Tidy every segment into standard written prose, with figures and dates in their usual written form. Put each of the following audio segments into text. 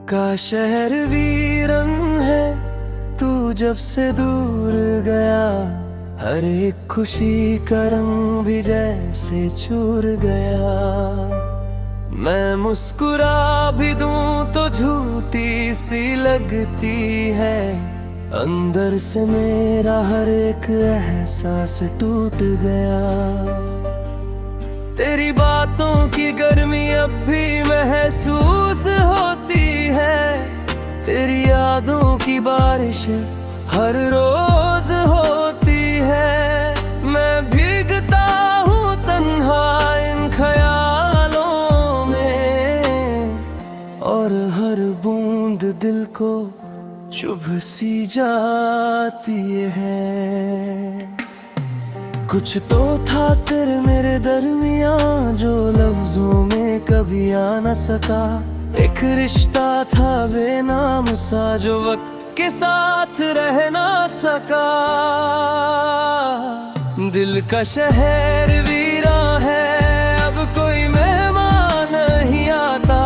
का शहर वीरन है, तू जब से दूर गया। हर एक खुशी का रंग भी जैसे चूर गया। मैं मुस्कुरा भी दूं तो झूठी सी लगती है। अंदर से मेरा हर एक एहसास टूट गया। तेरी बातों की गर्मी अब भी महसूस होती है। तेरी यादों की बारिश हर रोज होती है। मैं भीगता हूँ तन्हा इन ख्यालों में, और हर बूंद दिल को चुभ सी जाती है। कुछ तो था तेरे मेरे दरमियां जो लफ्जों में कभी आ न सका। एक रिश्ता था बेनाम सा जो वक्त के साथ रह ना सका। दिल का शहर वीरा है, अब कोई मेहमान नहीं आता।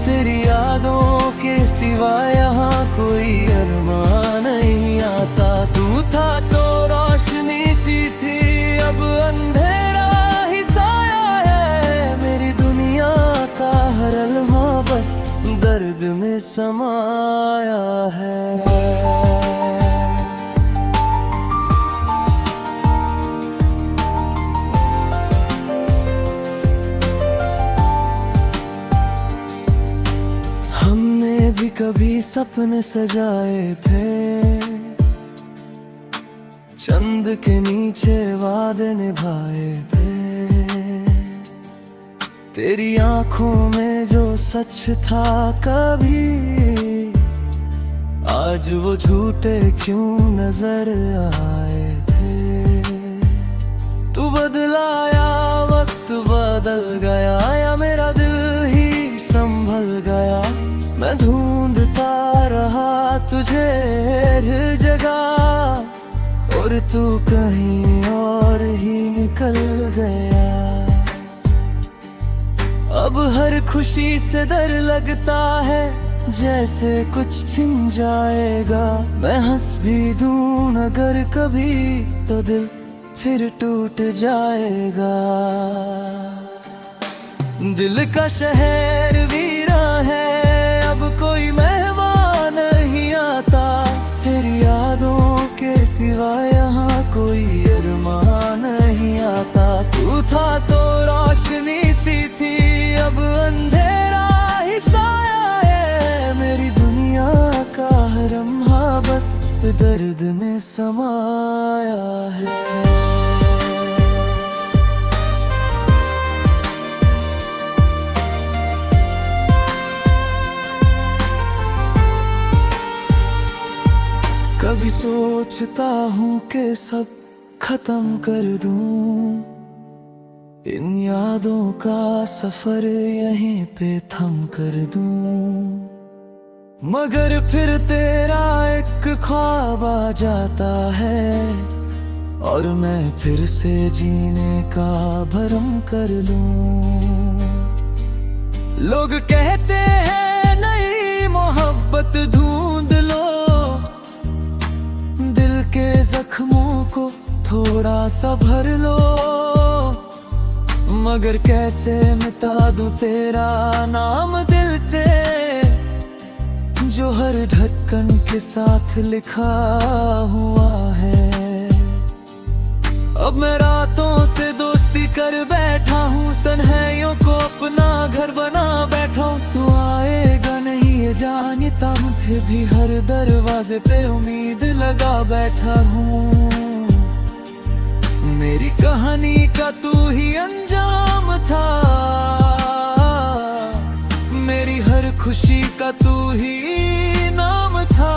तेरी यादों के सिवा यहाँ कोई अरमान नहीं आता। तू था तो रोशनी सी थी, अब अंधेरा ही साया है। मेरी दुनिया का हर लम्हा बस दर्द में समाया है। हमने भी कभी सपने सजाए थे, चंद के नीचे वादे निभाए थे। तेरी आंखों में जो सच था कभी, आज वो झूठे क्यों नजर आए थे। तू बदलाया, वक्त बदल गया, या मेरा दिल ही संभल गया। मैं ढूंढता रहा तुझे हर जगह, और तू कहीं और ही निकल गया। अब हर खुशी से डर लगता है, जैसे कुछ छिन जाएगा। मैं हंस भी दूं अगर कभी, तो दिल फिर टूट जाएगा। दिल का शहर वीरा है, अब कोई मेहमान नहीं आता। तेरी यादों के सिवा यहाँ कोई अरमान नहीं आता। तू था तो रोशनी सी थी, अब अंधेरा ही साया है। मेरी दुनिया का हर लम्हा बस दर्द में समाया है। कभी सोचता हूँ कि सब खत्म कर दूं, इन यादों का सफर यहीं पे थम कर दूं। मगर फिर तेरा एक ख्वाब आ जाता है, और मैं फिर से जीने का भरम कर लूं। लोग कहते हैं नई मोहब्बत ढूंढ लो, दिल के जख्मों को थोड़ा सा भर लो। मगर कैसे मिटा दूं तेरा नाम दिल से, जो हर ढक्कन के साथ लिखा हुआ है। अब मैं रातों से दोस्ती कर बैठा हूँ, तन्हाइयों को अपना घर बना बैठा हूँ। तू आएगा नहीं ये जानता हूँ, फिर भी हर दरवाजे पे उम्मीद लगा बैठा हूँ। मेरी कहानी का तू ही अंजाम था, मेरी हर खुशी का तू ही नाम था।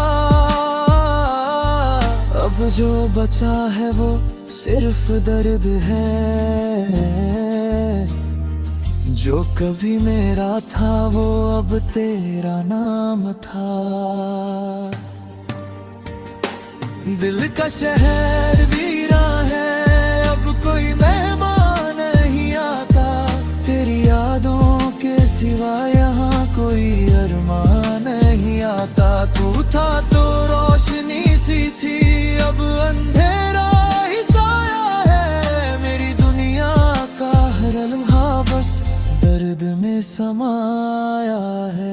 अब जो बचा है वो सिर्फ दर्द है, जो कभी मेरा था वो अब तेरा नाम था। दिल का शहर वीरा है, अब कोई मेहमान नहीं आता। तेरी यादों के सिवा यहाँ कोई अरमान था तो रोशनी सी थी, अब अंधेरा ही साया है। मेरी दुनिया का हर लम्हा बस दर्द में समाया है।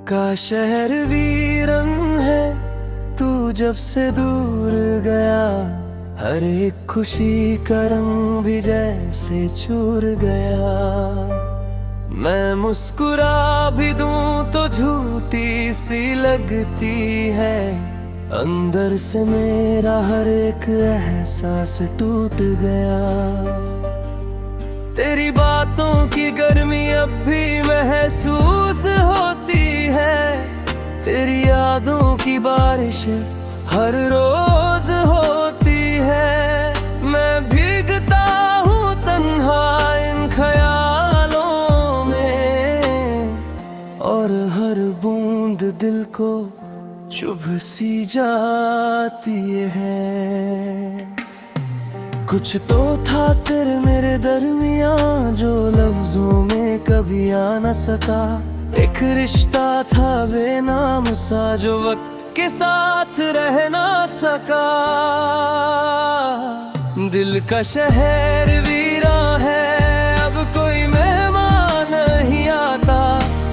का शहर वीरन है तू जब से दूर गया, हर एक खुशी का रंग भी जैसे चूर गया। मैं मुस्कुरा भी दूं तो झूठी सी लगती है, अंदर से मेरा हर एक एहसास टूट गया। तेरी बातों की गर्मी अब भी महसूस होती है, तेरी यादों की बारिश हर रोज होती है। मैं भीगता हूँ तन्हा इन ख्यालों में, और हर बूंद दिल को चुभ सी जाती है। कुछ तो था तेरे मेरे दरमियां जो लफ्जों में कभी आ न सका, एक रिश्ता था बेनाम सा जो वक्त के साथ रह ना सका। दिल का शहर वीरा है, अब कोई मेहमान नहीं आता,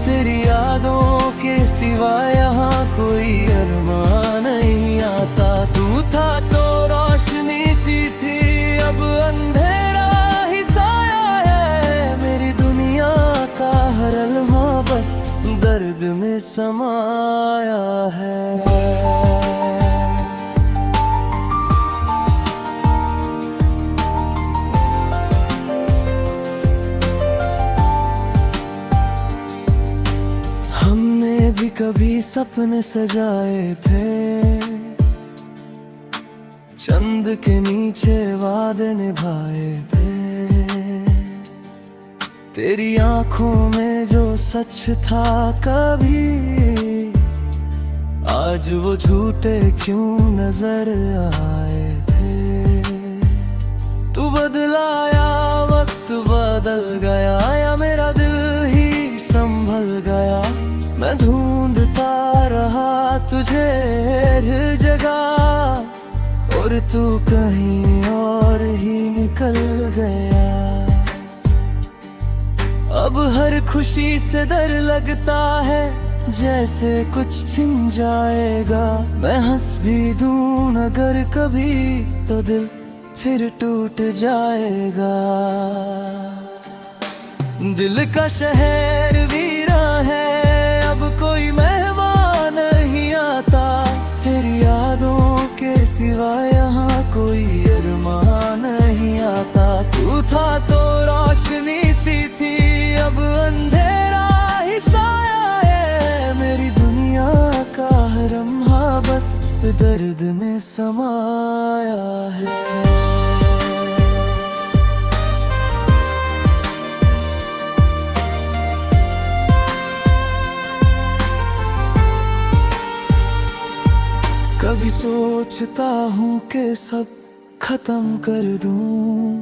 तेरी यादों के सिवा यहाँ कोई अरमान नहीं आता। तू था तो रोशनी सी थी, अब अंधेरा ही साया है। मेरी दुनिया का हर लम्हा बस दर्द में समाया है। हमने भी कभी सपने सजाए थे, चंद के नीचे वादे निभाए थे। तेरी आंखों में जो सच था कभी, आज वो झूठे क्यों नजर आए थे। तू बदलाया वक्त बदल गया, या मेरा दिल ही संभल गया। मैं ढूंढता रहा तुझे हर जगह, और तू कहीं और ही निकल गया। अब हर खुशी से डर लगता है जैसे कुछ छिन जाएगा। मैं हंस भी दूं अगर कभी तो दिल फिर टूट जाएगा। दिल का शहर वीरा है, अब कोई मेहमान नहीं आता, तेरी यादों के सिवा यहाँ कोई अरमान नहीं आता। तू था तो रोशनी सी थी, अब अंधेरा ही साया है। मेरी दुनिया का हर लम्हा बस दर्द में समाया है। कभी सोचता हूँ कि सब खत्म कर दूं,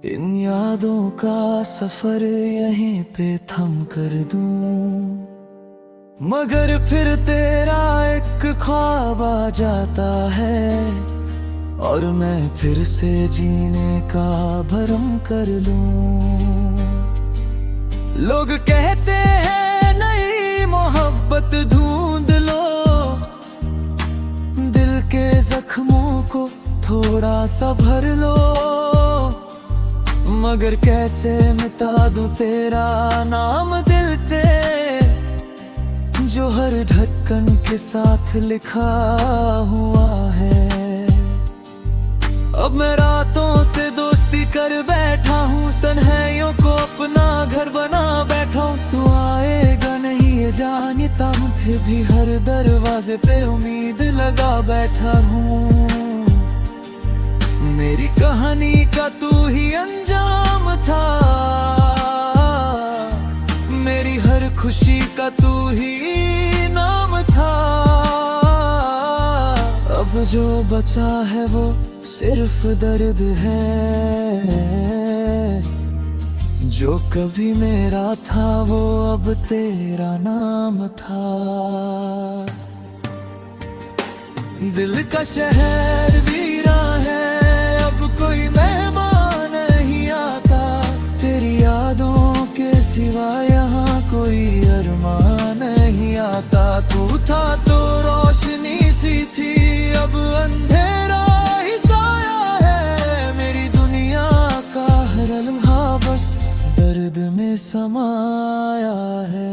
इन यादों का सफर यहीं पे थम कर दूं। मगर फिर तेरा एक ख्वाब आ जाता है, और मैं फिर से जीने का भरम कर लूं। लोग कहते हैं नई मोहब्बत ढूंढ लो, दिल के जख्मों को थोड़ा सा भर लो। मगर कैसे मिटा दूं तेरा नाम दिल से, जो हर ढक्कन के साथ लिखा हुआ है। अब मैं रातों से दोस्ती कर बैठा हूँ, तन्हाइयों को अपना घर बना बैठा हूँ। तू आएगा नहीं ये जान, ये चाहता हूँ फिर भी हर दरवाजे पे उम्मीद लगा बैठा हूँ। मेरी कहानी का तू ही अंजाम था, मेरी हर खुशी का तू ही नाम था। अब जो बचा है वो सिर्फ दर्द है, जो कभी मेरा था वो अब तेरा नाम था। दिल का शहर वीरा है, अब कोई मेहमान नहीं आता। तेरी यादों के सिवा यहाँ कोई अरमान नहीं आता। तू था तो रोशनी सी थी, अब अंधेरा ही साया है। मेरी दुनिया का हर लम्हा बस दर्द में समाया है।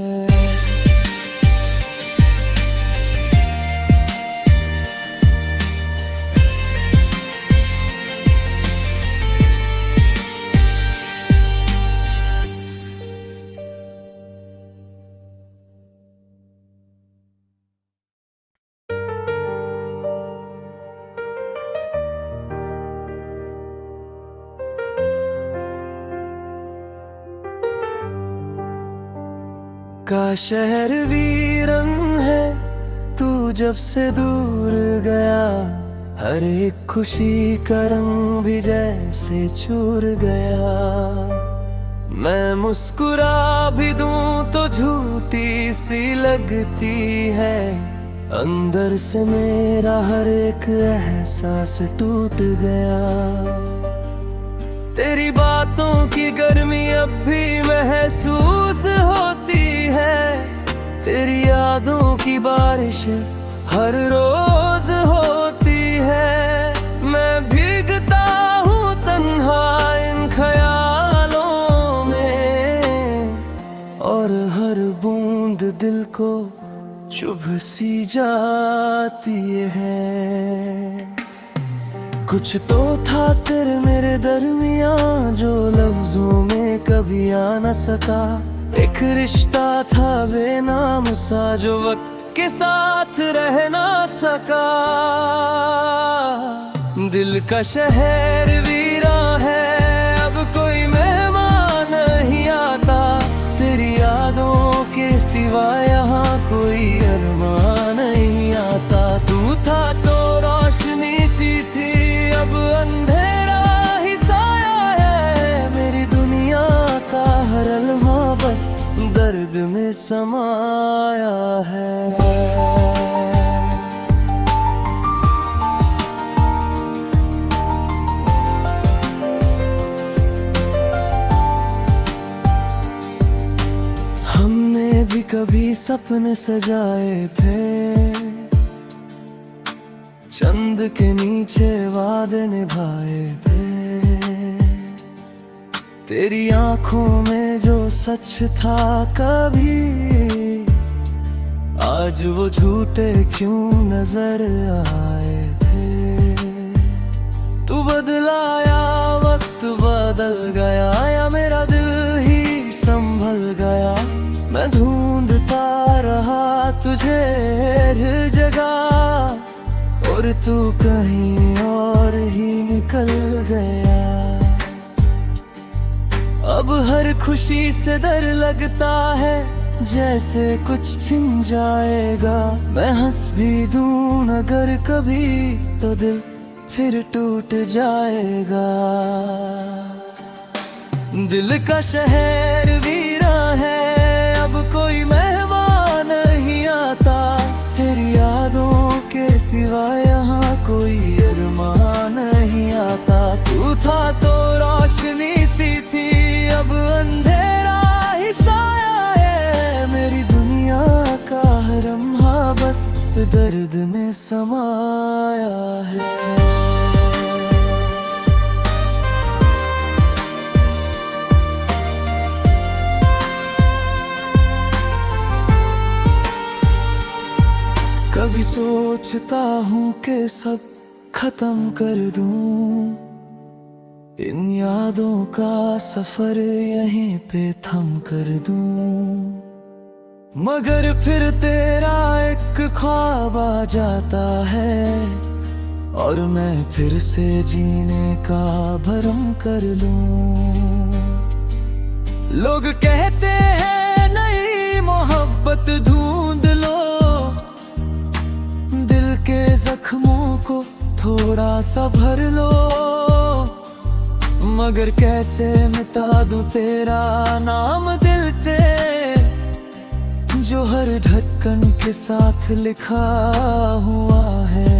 का शहर वीरन है, तू जब से दूर गया। हर एक खुशी का रंग भी जैसे चूर गया। मैं मुस्कुरा भी दूं तो झूठी सी लगती है। अंदर से मेरा हर एक एहसास टूट गया। तेरी बातों की गर्मी अब भी महसूस होती है। तेरी यादों की बारिश हर रोज होती है। मैं भीगता हूँ तन्हा इन ख्यालों में, और हर बूंद दिल को चुभ सी जाती है। कुछ तो था तेरे मेरे दरमियां जो लफ्जों में कभी आ न सका। एक रिश्ता था बेनाम सा जो वक्त के साथ रह ना सका। दिल का शहर वीरा है, अब कोई मेहमान नहीं आता। तेरी यादों के सिवा यहाँ कोई अरमान नहीं आता। तू था तो रोशनी सी थी, अब अंधेरा ही साया है। मेरी दुनिया का हर लम्हा बस दर्द में समाया है। हमने भी कभी सपने सजाए थे, चंद के नीचे वादे निभाए थे। तेरी आंखों में जो सच था कभी, आज वो झूठे क्यों नजर आए थे। तू बदलाया वक्त बदल गया, या मेरा दिल ही संभल गया। मैं ढूंढता रहा तुझे हर जगह, और तू कहीं और ही निकल गया। अब हर खुशी से डर लगता है, जैसे कुछ छिन जाएगा। मैं हंस भी दूं अगर कभी, तो दिल फिर टूट जाएगा। दिल का शहर वीरा है, अब कोई मेहमान नहीं आता। तेरी यादों के सिवा यहाँ कोई अरमान नहीं आता। तू था तो रोशनी सी थी, अब अंधेरा ही साया है। मेरी दुनिया का हर लम्हा बस दर्द में समाया है। कभी सोचता हूँ कि सब खत्म कर दूं, इन यादों का सफर यहीं पे थम कर दूं। मगर फिर तेरा एक ख्वाब आ जाता है और मैं फिर से जीने का भरम कर लूं। लोग कहते हैं नई मोहब्बत ढूंढ लो, दिल के जख्मों को थोड़ा सा भर लो। मगर कैसे मिटा दूं तेरा नाम दिल से, जो हर ढक्कन के साथ लिखा हुआ है।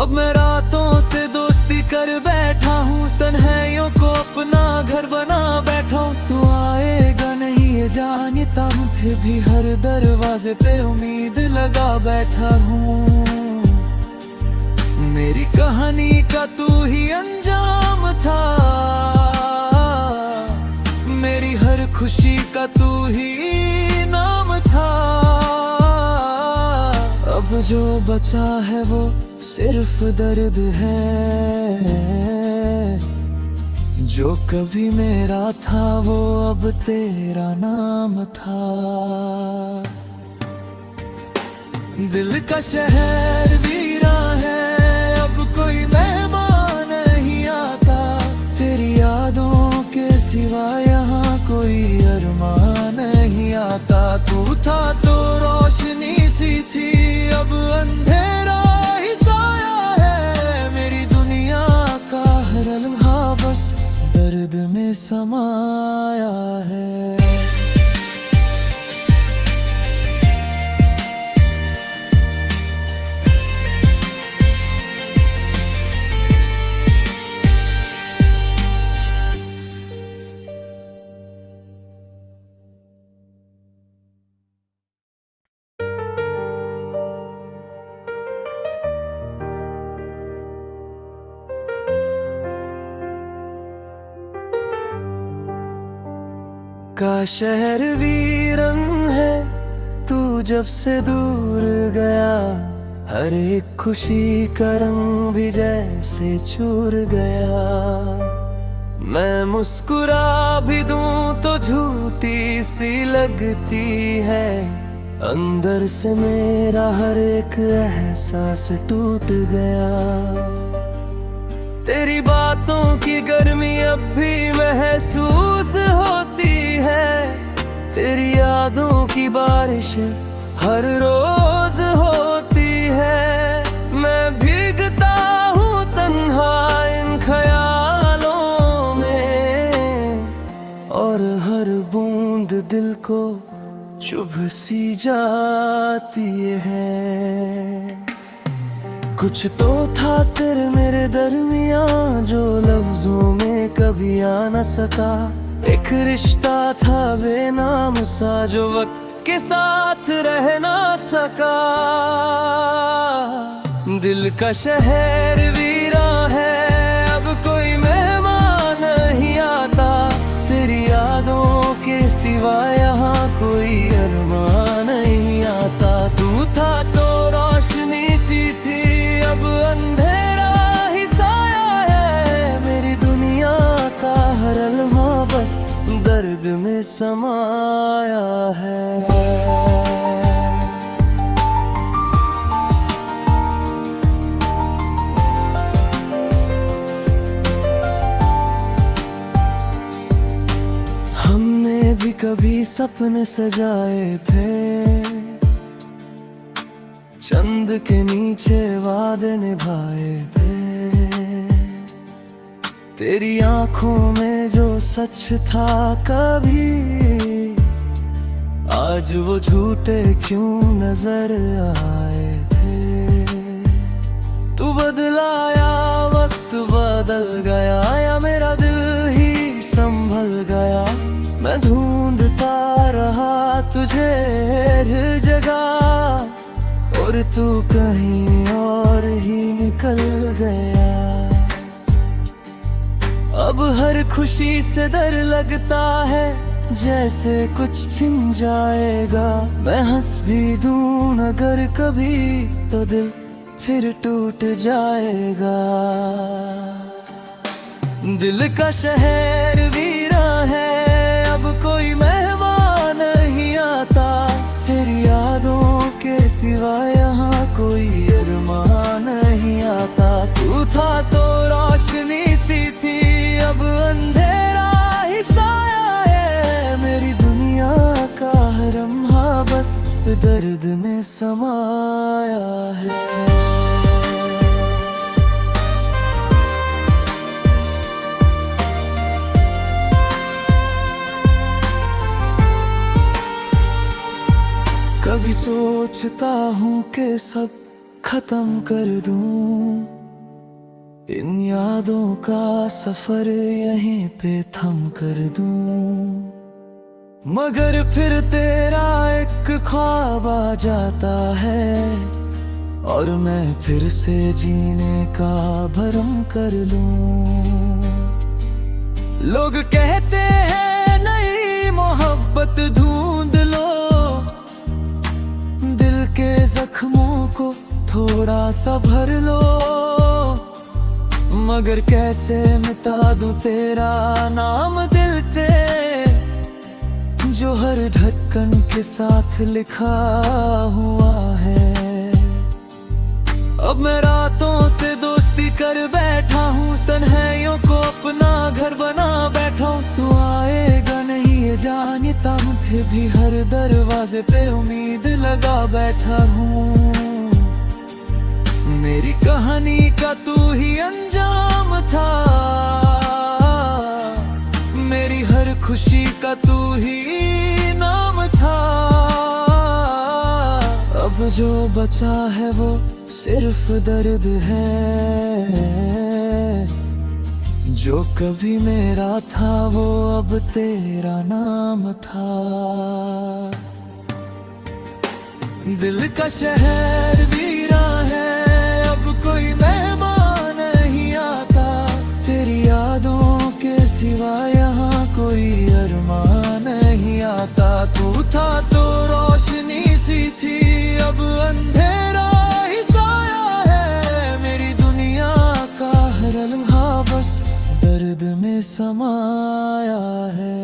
अब मैं रातों से दोस्ती कर बैठा हूँ, तन्हाइयों को अपना घर बना बैठा हूँ। तू आएगा नहीं ये जानता हूँ, फिर भी हर दरवाजे पे उम्मीद लगा बैठा हूँ। मेरी कहानी का तू ही अंजाम था, मेरी हर खुशी का तू ही नाम था। अब जो बचा है वो सिर्फ दर्द है, जो कभी मेरा था वो अब तेरा नाम था। दिल का शहर वीरा है, अब कोई मेहमान नहीं आता। तेरी यादों के सिवा यहाँ कोई अरमान नहीं आता। तू था तो रोशनी सी थी, अब अंधेरा ही साया है। मेरी दुनिया का हर लम्हा बस दर्द में समाया है। का शहर वीरन है, तू जब से दूर गया। हर एक खुशी का रंग भी जैसे चूर गया। मैं मुस्कुरा भी दूं तो झूठी सी लगती है। अंदर से मेरा हर एक एहसास टूट गया। तेरी बातों की गर्मी अब भी महसूस होती है। तेरी यादों की बारिश हर रोज होती है। मैं भीगता हूँ तन्हा इन ख्यालों में, और हर बूंद दिल को चुभ सी जाती है। कुछ तो था तेरे मेरे दरमियां, जो लफ्जों में कभी आ न सका। एक रिश्ता था बेनाम सा, जो वक्त के साथ रह ना सका। दिल का शहर वीरा है, अब कोई मेहमान नहीं आता। तेरी यादों के सिवा यहाँ कोई अरमान नहीं आता। तू था तो रोशनी सी थी, अब अंधेरा ही साया है। मेरी दुनिया का हर लम्हा बस दर्द में समाया है। हमने भी कभी सपने सजाए थे, चंद के नीचे वादे निभाए थे। तेरी आंखों में जो सच था कभी, आज वो झूठे क्यों नजर आए थे। तू बदलाया वक्त बदल गया, या मेरा दिल ही संभल गया। मैं ढूंढता रहा तुझे हर जगह, और तू कहीं और ही निकल गया। अब हर खुशी से डर लगता है, जैसे कुछ छिन जाएगा। मैं हंस भी दूं अगर कभी, तो दिल फिर टूट जाएगा। दिल का शहर वीरा है, अब कोई मेहमान नहीं सिवा यहाँ कोई अरमान नहीं आता। तू था तो रोशनी सी थी, अब अंधेरा ही साया है। मेरी दुनिया का हर लम्हा बस दर्द में समाया है। कभी सोचता हूँ कि सब खत्म कर दूं, इन यादों का सफर यहीं पे थम कर दूं, मगर फिर तेरा एक ख्वाब आ जाता है और मैं फिर से जीने का भरम कर लूं। लोग कहते हैं नई मोहब्बत ढूंढ लो, दिल के जख्मों को थोड़ा सा भर लो, मगर कैसे मिटा दूं तेरा नाम दिल से, जो हर ढक्कन के साथ लिखा हुआ है। अब मैं रातों से दोस्ती कर बैठा हूँ, तन्हाइयों को अपना घर बना बैठा हूँ। तू आएगा नहीं ये जानता हूँ, फिर भी हर दरवाजे पे उम्मीद लगा बैठा हूँ। मेरी कहानी का तू ही अंजाम था, मेरी हर खुशी का तू ही नाम था। अब जो बचा है वो सिर्फ दर्द है, जो कभी मेरा था वो अब तेरा नाम था। दिल का शहर वीरा है, अब कोई मेहमान नहीं आता। तेरी यादों के सिवा यहाँ कोई अरमान नहीं आता। तू था तो रोशनी सी थी, अब अंधेरा ही साया है। मेरी दुनिया का हर लम्हा बस दर्द में समाया है।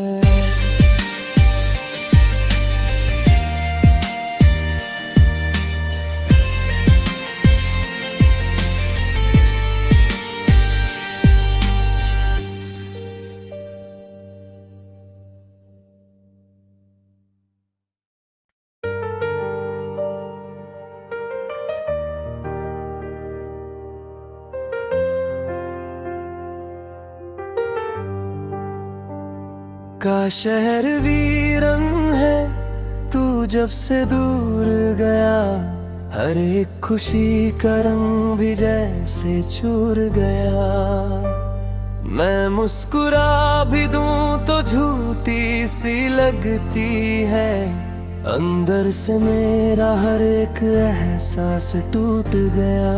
का शहर वीरन है, तू जब से दूर गया। हर एक खुशी का रंग भी जैसे चूर गया। मैं मुस्कुरा भी दूं तो झूठी सी लगती है। अंदर से मेरा हर एक एहसास टूट गया।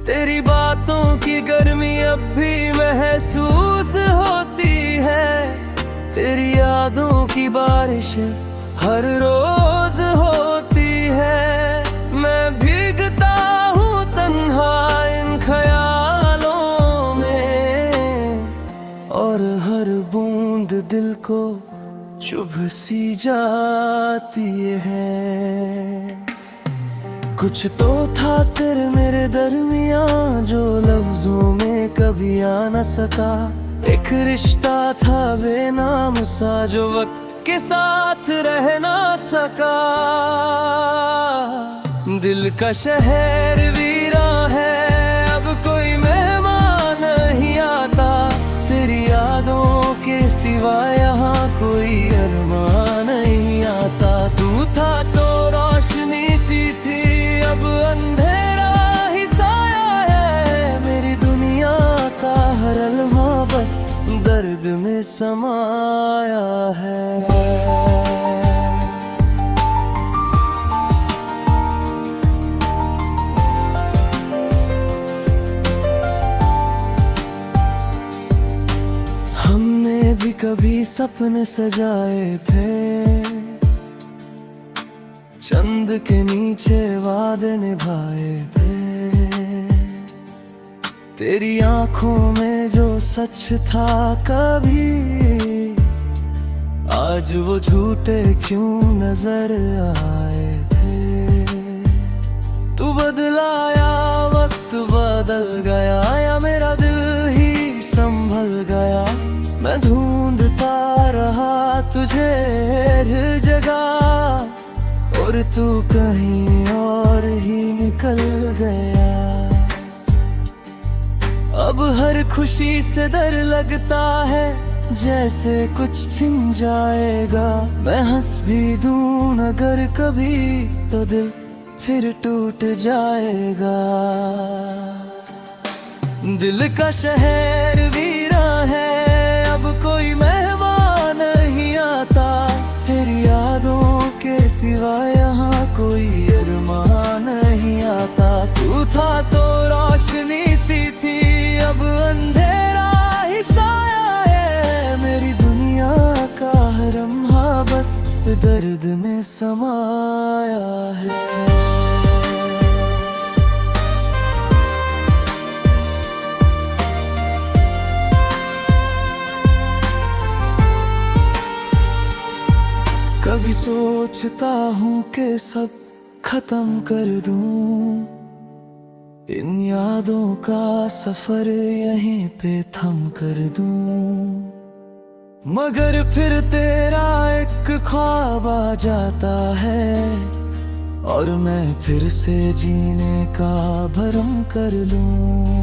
तेरी बातों की गर्मी अब भी महसूस होती है। तेरी यादों की बारिश हर रोज होती है। मैं भीगता हूँ तन्हा इन ख्यालों में, और हर बूंद दिल को चुभ सी जाती है। कुछ तो था तेरे मेरे दरमियां जो लफ्जों में कभी आ न सका। एक रिश्ता था बेनाम सा जो वक्त के साथ रह ना सका। दिल का शहर वीरा है, अब कोई मेहमान नहीं आता। तेरी यादों के सिवा यहाँ कोई अरमान नहीं आता। तू था तो रोशनी सी थी, अब अंधेरा ही साया है। मेरी दुनिया का हर लम्हा बस दर्द में समाया है। हमने भी कभी सपने सजाए थे, चंद के नीचे वादे निभाए थे। तेरी आंखों में जो सच था कभी, आज वो झूठे क्यों नजर आए थे। बदलाया, वक्त बदल गया, या मेरा दिल ही संभल गया। मैं ढूंढता रहा तुझे हर जगह, और तू कहीं और ही निकल गया। अब हर खुशी से डर लगता है, जैसे कुछ छिन जाएगा। मैं हंस भी दूं अगर कभी, तो दिल फिर टूट जाएगा। दिल का शहर वीरा है, अब कोई मेहमान नहीं आता। तेरी यादों के सिवा यहाँ कोई अरमान नहीं आता। तू था तो रोशनी सी थी, अब अंधेरा ही साया है। मेरी दुनिया का हर लम्हा बस दर्द में समाया है। कभी सोचता हूँ कि सब खत्म कर दूं, इन यादों का सफर यहीं पे थम कर दूं। मगर फिर तेरा एक ख्वाब आ जाता है, और मैं फिर से जीने का भरम कर लूं।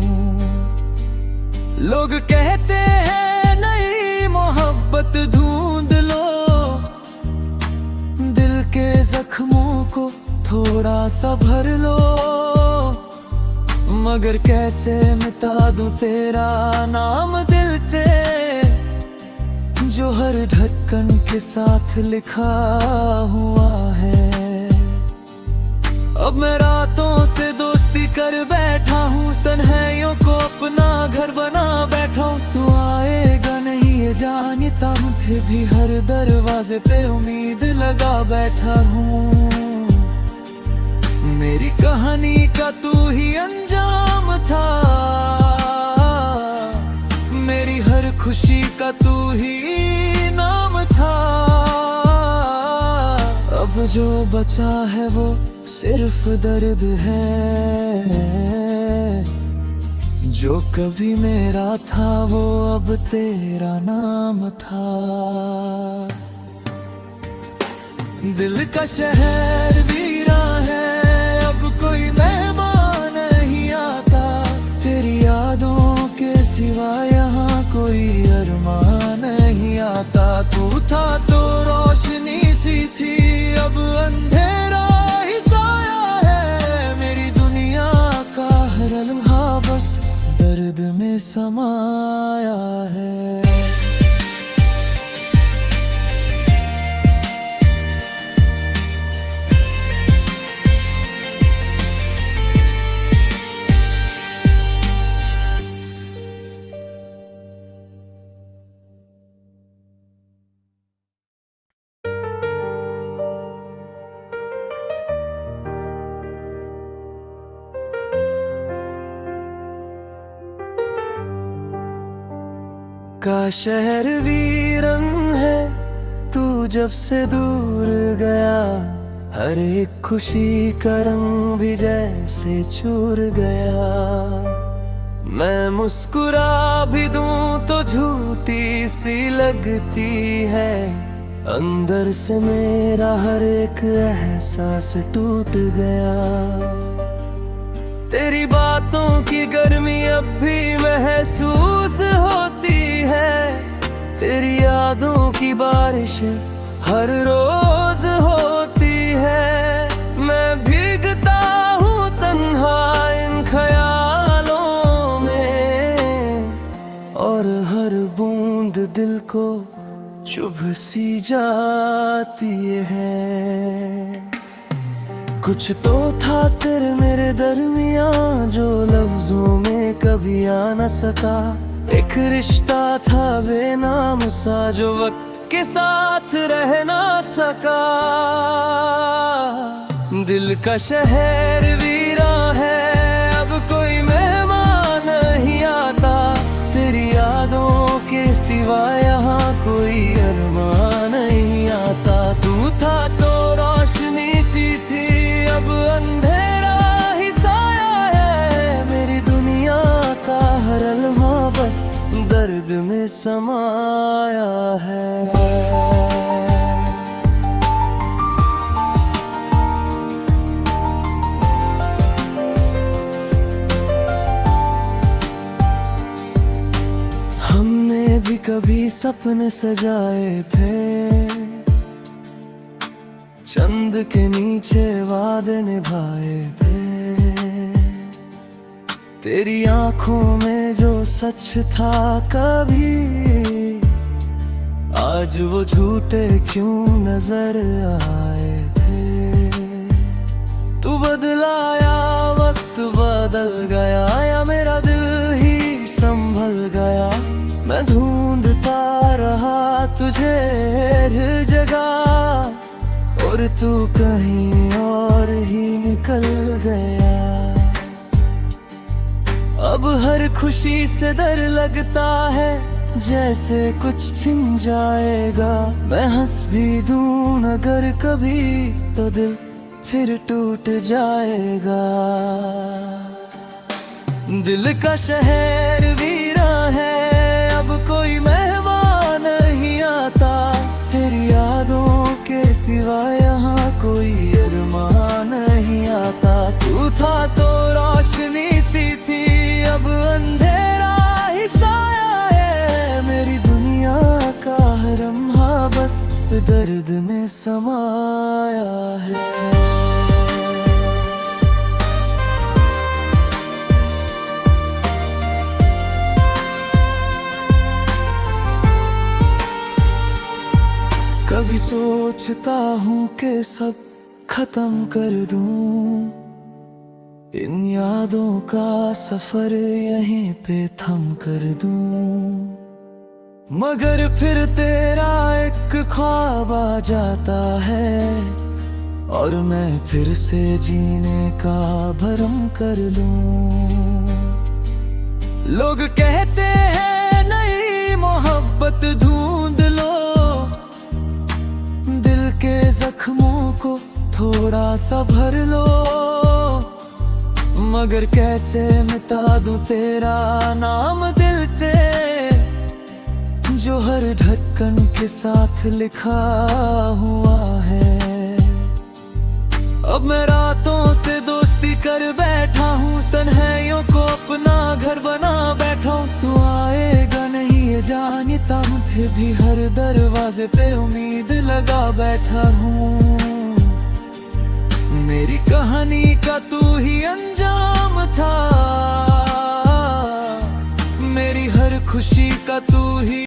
लोग कहते हैं नई मोहब्बत ढूंढ लो, दिल के जख्मों को थोड़ा सा भर लो। मगर कैसे मिटा दूं तेरा नाम दिल से, जो हर ढक्कन के साथ लिखा हुआ है। अब मैं रातों से दोस्ती कर बैठा हूँ, तन्हाइयों को अपना घर बना बैठा हूँ। तू आएगा नहीं ये जानता हूँ, फिर भी हर दरवाजे पे उम्मीद लगा बैठा हूँ। मेरी कहानी का तू ही अंजाम था, मेरी हर खुशी का तू ही नाम था। अब जो बचा है वो सिर्फ दर्द है, जो कभी मेरा था वो अब तेरा नाम था। दिल का शहर वीरा है, अब कोई मेहमान नहीं आता। तेरी यादों के सिवा यहाँ कोई अरमान नहीं आता। तू था तो रोशनी सी थी, अब अंधेरा ही साया है। मेरी दुनिया का हर लम्हा बस दर्द में समाया है। का शहर वीरन है, तू जब से दूर गया। हर एक खुशी का रंग भी जैसे चूर गया। मैं मुस्कुरा भी दूं तो झूठी सी लगती है। अंदर से मेरा हर एक एहसास टूट गया। तेरी बातों की गर्मी अब भी महसूस होती है। तेरी यादों की बारिश हर रोज होती है। मैं भीगता हूँ तन्हा इन ख्यालों में, और हर बूंद दिल को चुभ सी जाती है। कुछ तो था तेरे मेरे दरमियां, जो लफ्जों में कभी आ न सका। एक रिश्ता था बेनाम सा, जो वक्त के साथ रह ना सका। दिल का शहर वीरा है, अब कोई मेहमान नहीं आता। तेरी यादों के सिवा यहाँ कोई अरमान नहीं आता। तू था तो रोशनी सी थी, अब अंधेरा ही समाया है। हमने भी कभी सपने सजाए थे, चंद के नीचे वादे निभाए थे। तेरी आंखों में जो सच था कभी, आज वो झूठे क्यों नजर आए थे। तू बदलाया, वक्त बदल गया, या मेरा दिल ही संभल गया। मैं ढूंढता रहा तुझे हर जगह, और तू कहीं और ही निकल गया। अब हर खुशी से डर लगता है, जैसे कुछ छिन जाएगा। मैं हंस भी दूं अगर कभी, तो दिल फिर टूट जाएगा। दिल का शहर वीरा है, अब कोई मेहमान नहीं आता। तेरी यादों के सिवा यहाँ कोई अरमान नहीं आता। तू था तो रोशनी सी थी, अब अंधेरा ही साया है। मेरी दुनिया का हर लम्हा बस दर्द में समाया है। कभी सोचता हूँ कि सब खत्म कर दूं, इन यादों का सफर यहीं पे थम कर दूं। मगर फिर तेरा एक ख्वाब आ जाता है, और मैं फिर से जीने का भरम कर लूं। लोग कहते हैं नई मोहब्बत ढूंढ लो, दिल के जख्मों को थोड़ा सा भर लो। मगर कैसे मिटा दूं तेरा नाम दिल से, जो हर ढक्कन के साथ लिखा हुआ है। अब मैं रातों से दोस्ती कर बैठा हूँ, तन्हाइयों को अपना घर बना बैठा हूँ। तू आएगा नहीं ये जानता हूँ, फिर भी हर दरवाजे पे उम्मीद लगा बैठा हूँ। मेरी कहानी का तू ही अंजाम था, मेरी हर खुशी का तू ही